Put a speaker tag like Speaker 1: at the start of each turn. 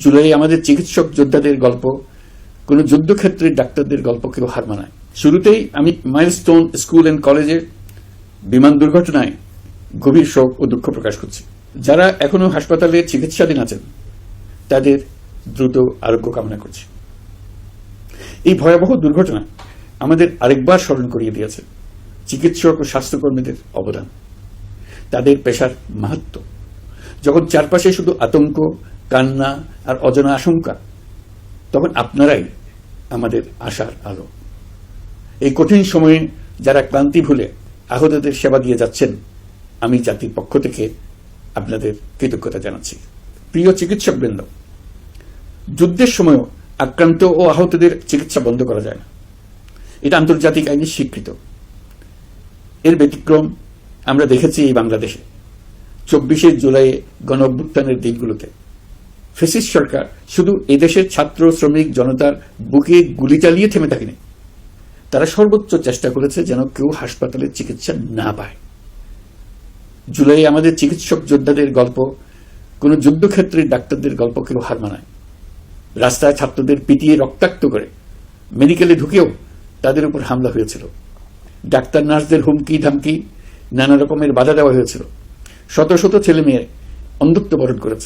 Speaker 1: জুলাই আমাদের চিকিৎসক যোদ্ধাদের গল্প, কোন যুদ্ধক্ষেত্রের ডাক্তারদের গল্প কেউ হার মানায়। শুরুতেই আমি মাইলস্টোন স্কুল অ্যান্ড কলেজের বিমান দুর্ঘটনায় গভীর শোক ও দুঃখ প্রকাশ করছি। যারা এখনো হাসপাতালে চিকিৎসাধীন আছেন তাদের দ্রুত আরোগ্য কামনা করছি। এই ভয়াবহ দুর্ঘটনা আমাদের আরেকবার স্মরণ করিয়ে দিয়েছে চিকিৎসক ও স্বাস্থ্যকর্মীদের অবদান, তাদের পেশার মাহাত্ম্য। যখন চারপাশে শুধু আতঙ্ক, কান্না আর অজানা আশঙ্কা, তখন আপনারাই আমাদের আশার আলো। এই কঠিন সময়ে যারা ক্লান্তি ভুলে আহতদের সেবা দিয়ে যাচ্ছেন, আমি জাতির পক্ষ থেকে আপনাদের কৃতজ্ঞতা জানাচ্ছি। প্রিয় চিকিৎসকবৃন্দ, যুদ্ধের সময়ও আক্রান্ত ও আহতদের চিকিৎসা বন্ধ করা যায় না, এটা আন্তর্জাতিক আইনে স্বীকৃত। এর ব্যতিক্রম আমরা দেখেছি এই বাংলাদেশে 24শে জুলাই গণ অভ্যুত্থানের দিনগুলোতে। ফ্যাসিস্ট সরকার শুধু এদেশের ছাত্র শ্রমিক জনতার বুকে গুলি চালিয়ে থেমে থাকেনি, তারা সর্বোচ্চ চেষ্টা করেছে যেন কেউ হাসপাতালে চিকিৎসা না পায়। জুলাই আমাদের চিকিৎসক যোদ্ধাদের গল্প, কোন যুদ্ধক্ষেত্রের ডাক্তারদের গল্প কেউ হার মানায়। রাস্তায় ছাত্রদের পিটিয়ে রক্তাক্ত করে মেডিকেলে ঢুকেও তাদের উপর হামলা হয়েছিল। ডাক্তার নার্সদের হুমকি ধামকি, নানা রকমের বাধা দেওয়া হয়েছিল। শত শত ছেলে মেয়ে অন্ধত্ব বরণ করেছে।